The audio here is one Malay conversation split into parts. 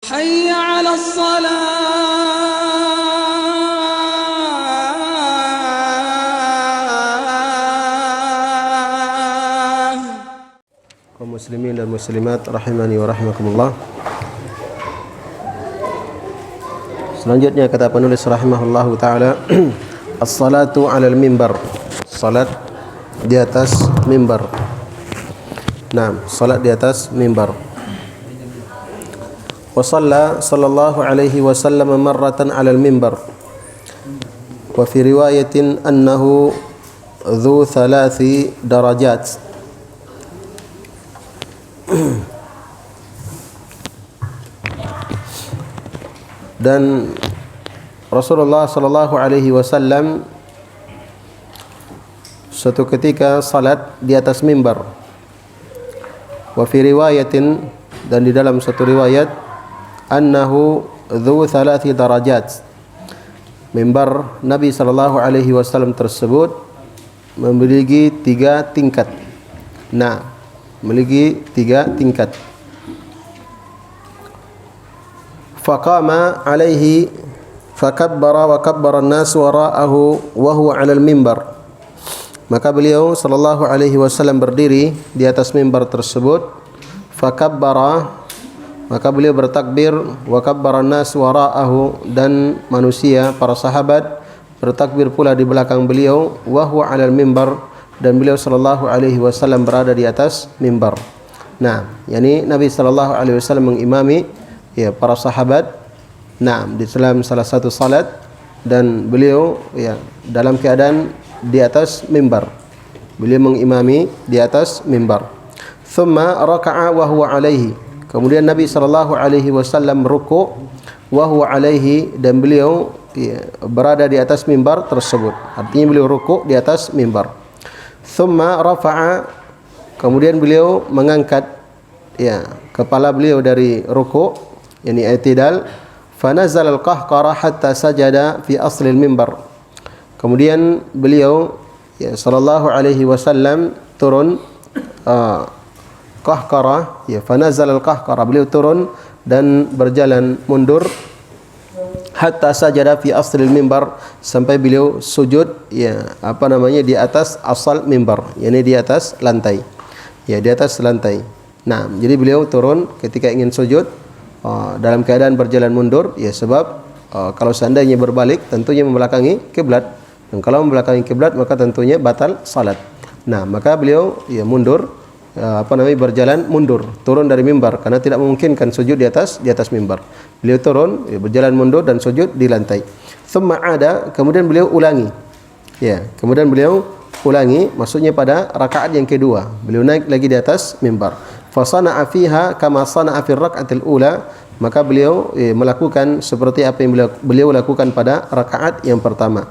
حي على الصلاة. kaum muslimin dan muslimat rahimani wa rahimakumullah. Selanjutnya kata penulis rahimahullahu taala, as-salatu 'alal mimbar. Salat di atas mimbar. Naam, salat di atas mimbar. Wa sallallahu alaihi wasallam marratan 'alal mimbar. Wa fi riwayatin annahu dhu thalathi darajat. Dan Rasulullah sallallahu alaihi wasallam suatu ketika salat di atas mimbar. Wa fi riwayatin, dan di dalam satu riwayat, annahu dhu thalathi darajat. Mimbar Nabi sallallahu alaihi wasallam tersebut memiliki 3 tingkat. Nah, memiliki 3 tingkat. Faqama alaihi fakabbara wa kabbara an-nas wara'ahu wa huwa 'alal mimbar. Maka beliau sallallahu alaihi wasallam berdiri di atas mimbar tersebut. Fakabbara, maka beliau bertakbir, wa kabbara an-nas wara'ahu, dan manusia para sahabat bertakbir pula di belakang beliau. Wa huwa 'alal mimbar, dan beliau sallallahu alaihi wasallam berada di atas mimbar. Nah, yakni Nabi sallallahu alaihi wasallam mengimami para sahabat di dalam salah satu salat, dan beliau dalam keadaan di atas mimbar. Beliau mengimami di atas mimbar. Thumma raka'a wa huwa alaihi. Kemudian Nabi sallallahu alaihi wasallam ruku' wa huwa alaihi, dan beliau berada di atas mimbar tersebut. Artinya beliau ruku' di atas mimbar. Thumma rafa'a, kemudian beliau mengangkat kepala beliau dari ruku', yakni i'tidal. Fanazala al-qahqara hatta sajada fi asli al-mimbar. Kemudian beliau sallallahu alaihi wasallam turun qahqara, fanazala al-qahqara, beliau turun dan berjalan mundur hatta sajada fi asli al-mimbar, sampai beliau sujud di atas asal mimbar, yakni di atas lantai. Di atas lantai. Nah, jadi beliau turun ketika ingin sujud dalam keadaan berjalan mundur, sebab kalau seandainya berbalik tentunya membelakangi kiblat, dan kalau membelakangi kiblat maka tentunya batal salat. Nah, maka beliau mundur, berjalan mundur, turun dari mimbar, karena tidak memungkinkan sujud di atas mimbar. Beliau turun, berjalan mundur dan sujud di lantai. Thumma ada, kemudian beliau ulangi. Kemudian beliau ulangi, maksudnya pada rakaat yang kedua, beliau naik lagi di atas mimbar. Fasana'a fiha kama sana'a fi rak'atil ula, maka beliau melakukan seperti apa yang beliau lakukan pada rakaat yang pertama.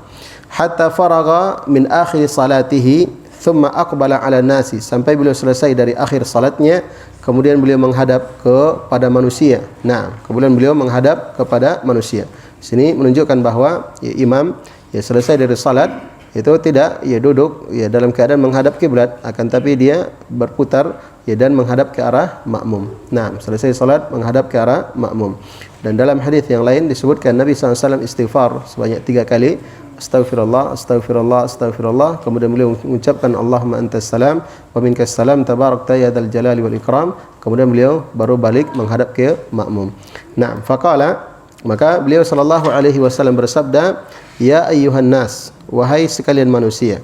Hatta faragha min akhir salatihi thumma aqbala 'ala nasi, sampai beliau selesai dari akhir salatnya, kemudian beliau menghadap kepada manusia. Nah, kemudian beliau menghadap kepada manusia. Sini menunjukkan bahwa imam selesai dari salat itu tidak duduk dalam keadaan menghadap kiblat, akan tapi dia berputar dan menghadap ke arah makmum. Nah, selesai salat menghadap ke arah makmum. Dan dalam hadis yang lain disebutkan Nabi SAW istighfar sebanyak 3 kali. Astaghfirullah, astaghfirullah, astaghfirullah. Kemudian beliau mengucapkan Allahumma antas salam wa minkas salam tabarakta ya dzal jalali wal ikram. Kemudian beliau baru balik menghadap ke makmum. Nah, faqala, maka beliau sallallahu alaihi wasallam bersabda, ya ayyuhan nas, wahai sekalian manusia,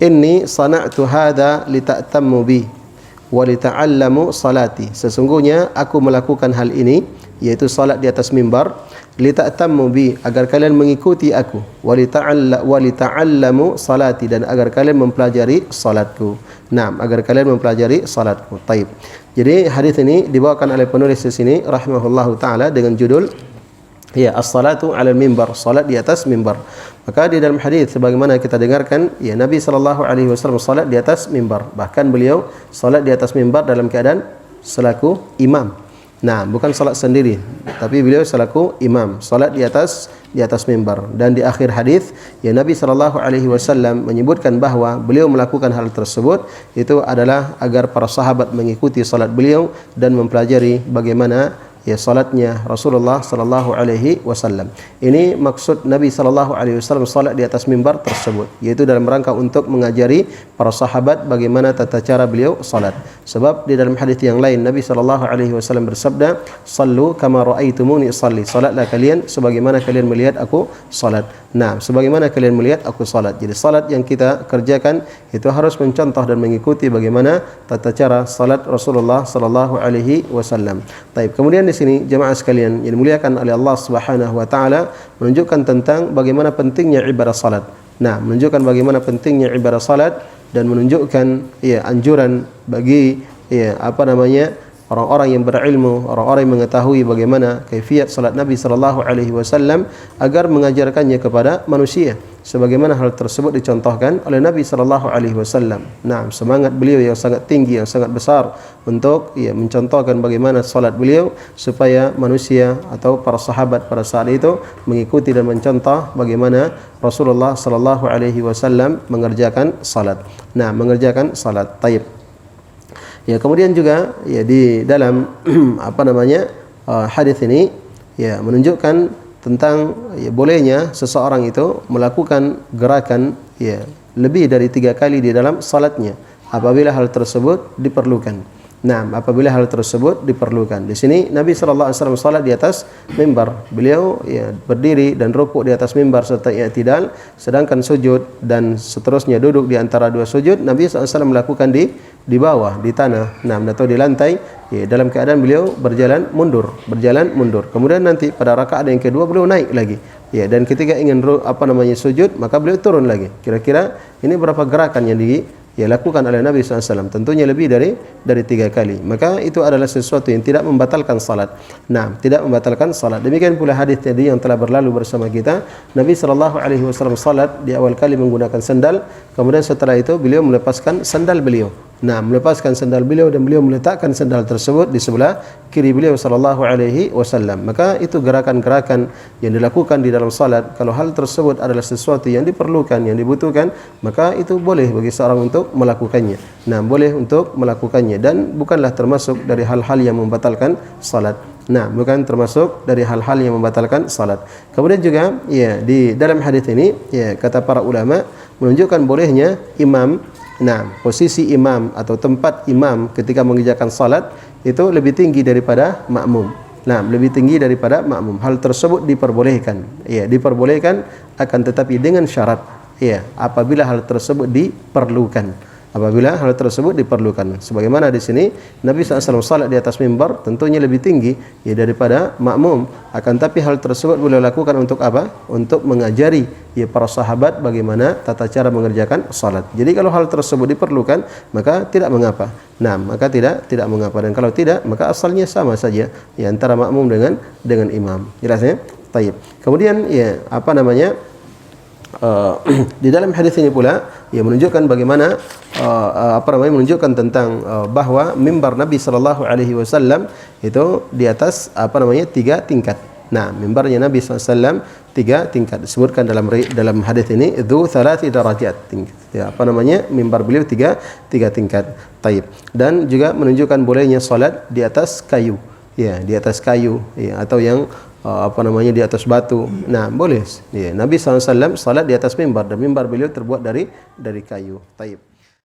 inni sana'tu hadza lita'tammu bi wa lita'allamu salati. Sesungguhnya aku melakukan hal ini, yaitu salat di atas mimbar, lita'tammu bi, agar kalian mengikuti aku, wa lita'allamu salati, dan agar kalian mempelajari salatku. Naam, agar kalian mempelajari salatku. Taib. Jadi hadis ini dibawakan oleh penulis di sini rahimahullahu taala dengan judul as-salatu 'alal mimbar, salat di atas mimbar. Maka di dalam hadis sebagaimana kita dengarkan, Nabi sallallahu alaihi wasallam salat di atas mimbar. Bahkan beliau salat di atas mimbar dalam keadaan selaku imam. Nah, bukan salat sendiri, tapi beliau selaku imam, salat di atas mimbar. Dan di akhir hadis, Nabi sallallahu alaihi wasallam menyebutkan bahwa beliau melakukan hal tersebut itu adalah agar para sahabat mengikuti salat beliau dan mempelajari bagaimana ya salatnya Rasulullah sallallahu alaihi wasallam. Ini maksud Nabi sallallahu alaihi wasallam salat di atas mimbar tersebut, yaitu dalam rangka untuk mengajari para sahabat bagaimana tata cara beliau salat. Sebab di dalam hadis yang lain Nabi sallallahu alaihi wasallam bersabda, "Shallu kama raaitumuni usalli." Salatlah kalian sebagaimana kalian melihat aku salat. Nah, sebagaimana kalian melihat aku salat. Jadi salat yang kita kerjakan itu harus mencontoh dan mengikuti bagaimana tata cara salat Rasulullah sallallahu alaihi wasallam. Baik, kemudian di sini jemaah sekalian yang dimuliakan oleh Allah Subhanahu wa taala menunjukkan tentang bagaimana pentingnya ibadah salat. Nah, menunjukkan bagaimana pentingnya ibadah salat dan menunjukkan ya anjuran bagi ya orang-orang yang berilmu, orang-orang yang mengetahui bagaimana kaifiat salat Nabi sallallahu alaihi wasallam agar mengajarkannya kepada manusia. Sebagaimana hal tersebut dicontohkan oleh Nabi sallallahu alaihi wasallam. Nah, semangat beliau yang sangat tinggi, yang sangat besar untuk mencontohkan bagaimana salat beliau supaya manusia atau para sahabat pada saat itu mengikuti dan mencontoh bagaimana Rasulullah sallallahu alaihi wasallam mengerjakan salat. Nah, mengerjakan salat. Taib. Ya, kemudian juga ya di dalam hadis ini ya menunjukkan tentang ya, bolehnya seseorang itu melakukan gerakan ya lebih dari 3 kali di dalam salatnya apabila hal tersebut diperlukan. Nah, apabila hal tersebut diperlukan. Di sini Nabi sallallahu alaihi wasallam salat di atas mimbar. Beliau ya berdiri dan rukuk di atas mimbar serta i'tidal, sedangkan sujud dan seterusnya duduk di antara 2 sujud Nabi sallallahu alaihi wasallam melakukan di bawah, di tanah, atau di lantai ya, dalam keadaan beliau berjalan mundur. Kemudian nanti pada rakaat yang kedua beliau naik lagi. Ya, dan ketika ingin sujud, maka beliau turun lagi. Kira-kira ini berapa gerakan yang lakukan oleh Nabi SAW? Tentunya lebih dari 3 kali. Maka itu adalah sesuatu yang tidak membatalkan salat. Nah, tidak membatalkan salat. Demikian pula hadis tadi yang telah berlalu bersama kita. Nabi SAW salat di awal kali menggunakan sandal. Kemudian setelah itu beliau melepaskan sandal beliau. Nah, melepaskan sandal beliau dan beliau meletakkan sandal tersebut di sebelah kiri beliau sallallahu alaihi wasallam. Maka itu gerakan-gerakan yang dilakukan di dalam salat. Kalau hal tersebut adalah sesuatu yang diperlukan, yang dibutuhkan, maka itu boleh bagi seorang untuk melakukannya. Nah, boleh untuk melakukannya dan bukanlah termasuk dari hal-hal yang membatalkan salat. Nah, bukan termasuk dari hal-hal yang membatalkan salat. Kemudian juga ya di dalam hadis ini ya kata para ulama menunjukkan bolehnya imam. Nah, posisi imam atau tempat imam ketika mengerjakan salat itu lebih tinggi daripada makmum. Nah, lebih tinggi daripada makmum. Hal tersebut diperbolehkan. Ya, diperbolehkan akan tetapi dengan syarat ya, apabila hal tersebut diperlukan. Apabila hal tersebut diperlukan. Sebagaimana di sini Nabi SAW salat di atas mimbar tentunya lebih tinggi ya daripada makmum. Akan tapi hal tersebut beliau lakukan untuk apa? Untuk mengajari ya para sahabat bagaimana tata cara mengerjakan salat. Jadi kalau hal tersebut diperlukan maka tidak mengapa. Nah, maka tidak mengapa, dan kalau tidak maka asalnya sama saja ya antara makmum dengan imam. Jelas ya? Baik. Kemudian ya di dalam hadis ini pula ia menunjukkan bagaimana menunjukkan tentang bahwa mimbar Nabi sallallahu alaihi wasallam itu di atas 3 tingkat. Nah, mimbarnya Nabi SAW 3 tingkat. Disebutkan dalam hadis ini dzu 3 darajat. Ya, mimbar beliau 3 tingkat. Taib. Dan juga menunjukkan bolehnya salat di atas kayu. Ya, di atas kayu ya, atau yang di atas batu. Nah, boleh. Ya, Nabi SAW salat di atas mimbar dan mimbar beliau terbuat dari kayu. Taib.